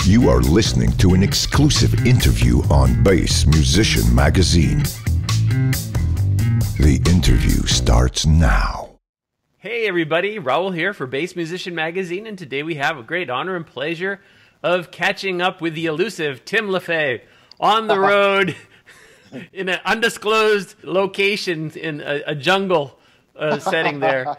You are listening to an exclusive interview on Bass Musician Magazine. The interview starts now. Hey everybody, Raul here for Bass Musician Magazine, and today we have a great honor and pleasure of catching up with the elusive Tim Lefevbre on the road in an undisclosed location in a jungle setting there.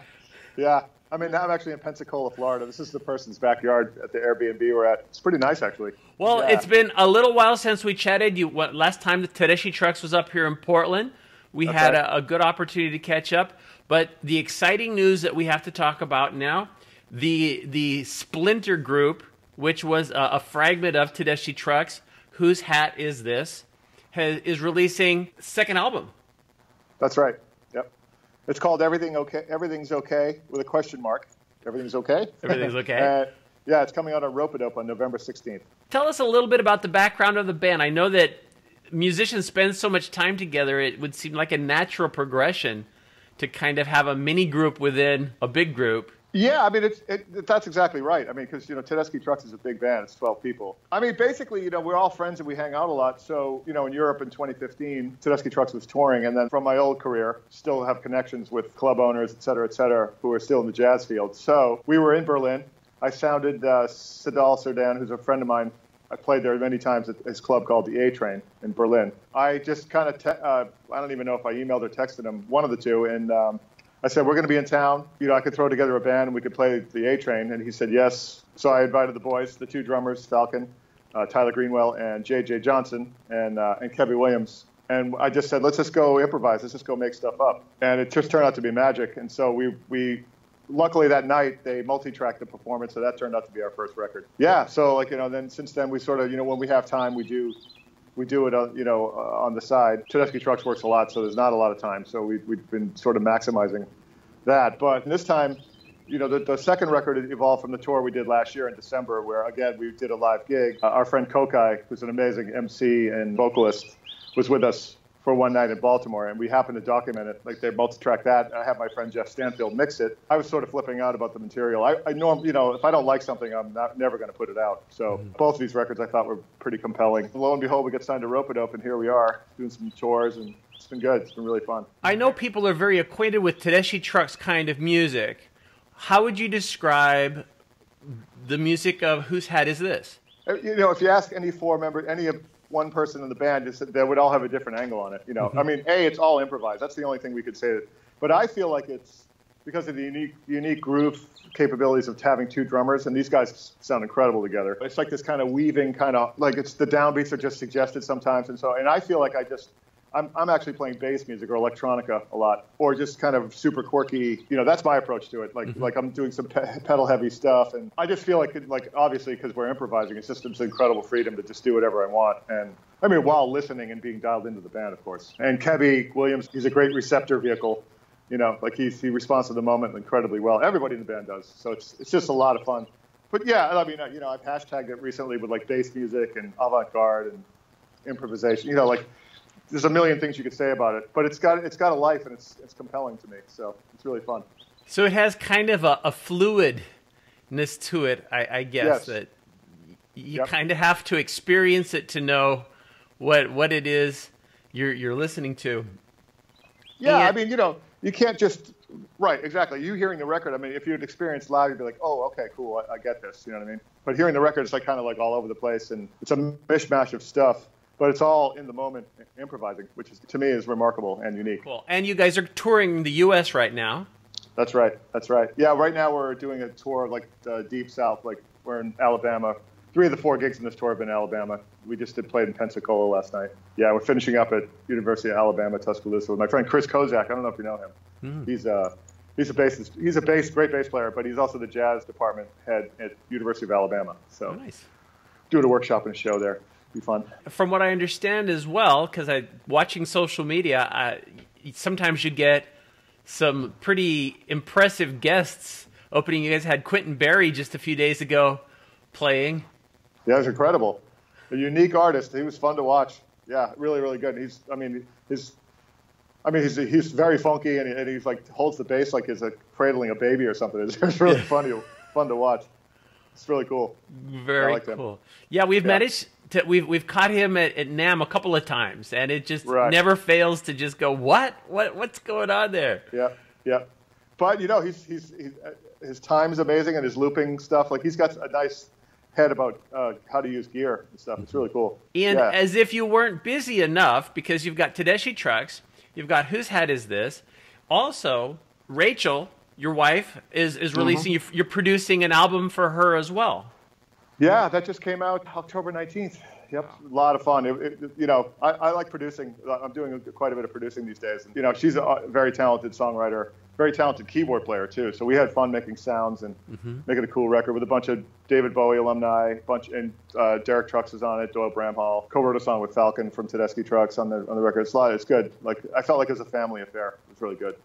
Yeah. I mean, I'm actually in Pensacola, Florida. This is the person's backyard at the Airbnb we're at. It's pretty nice, actually. Well, yeah. It's been a little while since we chatted. Last time the Tedeshi Trucks was up here in Portland. We had a good opportunity to catch up. But the exciting news that we have to talk about now, the Splinter Group, which was a fragment of Tedeshi Trucks, Whose Hat Is This, is releasing a second album. That's right. Yep. It's called Everything's Okay with a question mark. Everything's okay? Everything's okay. Yeah, it's coming out on Rope-A-Dope on November 16th. Tell us a little bit about the background of the band. I know that musicians spend so much time together, it would seem like a natural progression to kind of have a mini group within a big group. Yeah, I mean, that's exactly right. I mean, because, Tedeshi Trucks is a big band. It's 12 people. I mean, basically, we're all friends and we hang out a lot. So, in Europe in 2015, Tedeshi Trucks was touring. And then from my old career, still have connections with club owners, et cetera, who are still in the jazz field. So we were in Berlin. I sounded Sidal Serdan, who's a friend of mine. I played there many times at his club called the A-Train in Berlin. I just kind of, I don't even know if I emailed or texted him, one of the two, and I said, we're going to be in town. I could throw together a band and we could play the A-Train. And he said, yes. So I invited the boys, the two drummers, Falcon, Tyler Greenwell, and J.J. Johnson, and Kevin Williams. And I just said, let's just go improvise. Let's just go make stuff up. And it just turned out to be magic. And so we luckily that night, they multi-tracked the performance. So that turned out to be our first record. Yeah. So then since then we sort of, when we have time, we do it, on the side. Tedeshi Trucks works a lot, so there's not a lot of time. So we've been sort of maximizing that. But this time, the second record evolved from the tour we did last year in December, where, again, we did a live gig. Our friend Kokai, who's an amazing MC and vocalist, was with us for one night in Baltimore, and we happened to document it. Like, they multi-tracked that. I had my friend Jeff Stanfield mix it. I was sort of flipping out about the material. I know, if I don't like something, I'm never going to put it out. So both of these records I thought were pretty compelling. Lo and behold, we get signed to Rope-A-Dope, and here we are doing some tours, and it's been good. It's been really fun. I know people are very acquainted with Tedeshi Trucks kind of music. How would you describe the music of Whose Hat Is This? If you ask any four members, any of one person in the band, they would all have a different angle on it. I mean, it's all improvised. That's the only thing we could say. But I feel like it's because of the unique groove capabilities of having two drummers, and these guys sound incredible together. It's like this kind of weaving, kind of like it's the downbeats are just suggested sometimes, and I feel like I'm actually playing bass music or electronica a lot, or just kind of super quirky. That's my approach to it. Like I'm doing some pedal heavy stuff, and I just feel like obviously because we're improvising, it's just incredible freedom to just do whatever I want. And I mean, while listening and being dialed into the band, of course. And Kevin Williams, he's a great receptor vehicle. He responds to the moment incredibly well. Everybody in the band does. So it's just a lot of fun. But yeah, I mean, I've hashtagged it recently with like bass music and avant-garde and improvisation. There's a million things you could say about it, but it's got a life, and it's compelling to me. So it's really fun. So it has kind of a fluidness to it, I guess, yes. That you kind of have to experience it to know what it is you're listening to. Yeah, I mean, you can't just right, exactly. You hearing the record, I mean, if you'd experienced live, you'd be like, oh, okay, cool, I get this. You know what I mean? But hearing the record, it's like kind of like all over the place, and it's a mishmash of stuff. But it's all in the moment improvising, which to me is remarkable and unique. Cool. And you guys are touring the U.S. right now. That's right. Yeah, right now we're doing a tour like deep south. Like we're in Alabama. 3 of the 4 gigs in this tour have been in Alabama. We just played in Pensacola last night. Yeah, we're finishing up at University of Alabama, Tuscaloosa with my friend Chris Kozak. I don't know if you know him. He's a bassist. He's a great bass player, but he's also the jazz department head at University of Alabama. So nice. Doing a workshop and a show there. Be fun. From what I understand as well, because watching social media, sometimes you get some pretty impressive guests opening. You guys had Quentin Berry just a few days ago playing. Yeah, it was incredible. A unique artist. He was fun to watch. Yeah, really, really good. He's very funky, and he's like holds the bass like he's cradling a baby or something. It's really fun to watch. It's really cool. Very cool. Yeah, we've managed to we've caught him at NAMM a couple of times, and it just never fails to just go, what's going on there? Yeah. But you know, his time's amazing, and his looping stuff. Like, he's got a nice head about how to use gear and stuff. It's really cool. And as if you weren't busy enough, because you've got Tedeshi Trucks, you've got Whose Hat Is This? Also, Rachel, your wife, is releasing, you're producing an album for her as well. Yeah, that just came out October 19th. Yep, a lot of fun. You know, I like producing. I'm doing quite a bit of producing these days. And, you know, she's a very talented songwriter, very talented keyboard player too. So we had fun making sounds and making a cool record with a bunch of David Bowie alumni, and Derek Trucks is on it, Doyle Bramhall. Co-wrote a song with Falcon from Tedeshi Trucks on the record. It's good. Like, I felt like it was a family affair. It was really good.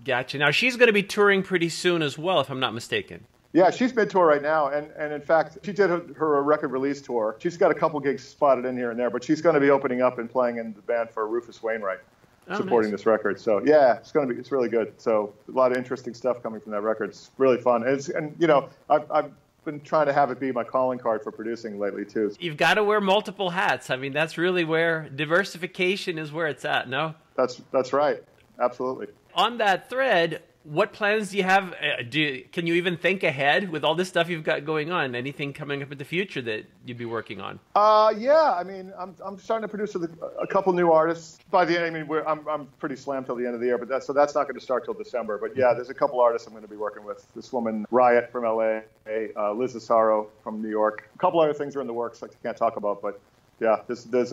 Gotcha. Now, she's going to be touring pretty soon as well, if I'm not mistaken. Yeah, she's mid-tour right now, and in fact, she did her record release tour. She's got a couple gigs spotted in here and there, but she's going to be opening up and playing in the band for Rufus Wainwright, supporting this record. So yeah, it's really good. So a lot of interesting stuff coming from that record. It's really fun, and you know, I've been trying to have it be my calling card for producing lately too. You've got to wear multiple hats. I mean, that's really where diversification is where it's at. No, that's right. Absolutely. On that thread, what plans do you have? Can you even think ahead with all this stuff you've got going on? Anything coming up in the future that you'd be working on? Yeah, I mean, I'm starting to produce a couple new artists. By the end, I mean, I'm pretty slammed till the end of the year, but that's not going to start till December. But yeah, there's a couple artists I'm going to be working with. This woman, Riot from LA, Liz Asaro from New York. A couple other things are in the works, like I can't talk about, but yeah, there's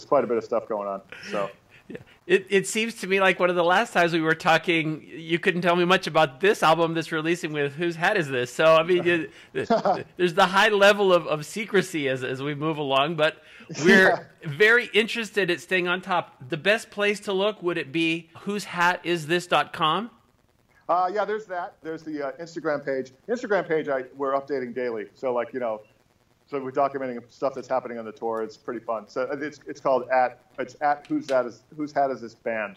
quite a bit of stuff going on. So. Yeah. It seems to me like one of the last times we were talking, you couldn't tell me much about this album that's releasing with Whose Hat Is This? So, I mean, there's the high level of secrecy as we move along, but we're very interested at staying on top. The best place to look, would it be whosehatisthis.com? Yeah, there's that. There's the Instagram page. Instagram page we're updating daily. So, like, you know, so we're documenting stuff that's happening on the tour. It's pretty fun. So it's called at Whose Hat Is This Band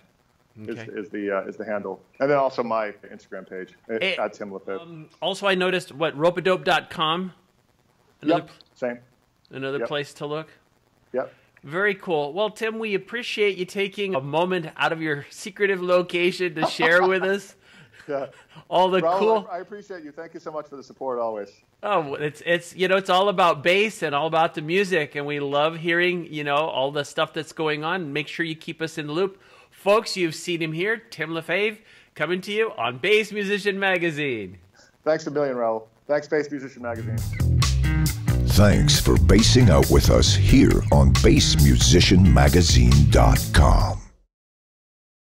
is the handle, and then also my Instagram page at Tim Lefevbre. Also, I noticed ropeadope.com. Same. Another place to look. Yep. Very cool. Well, Tim, we appreciate you taking a moment out of your secretive location to share with us. Yeah. All the Raul, cool. I appreciate you. Thank you so much for the support always. Oh, it's you know, it's all about bass and all about the music, and we love hearing, you know, all the stuff that's going on. Make sure you keep us in the loop. Folks, you've seen him here, Tim Lefevbre, coming to you on Bass Musician Magazine. Thanks a million, Raul. Thanks, Bass Musician Magazine. Thanks for bassing out with us here on bassmusicianmagazine.com.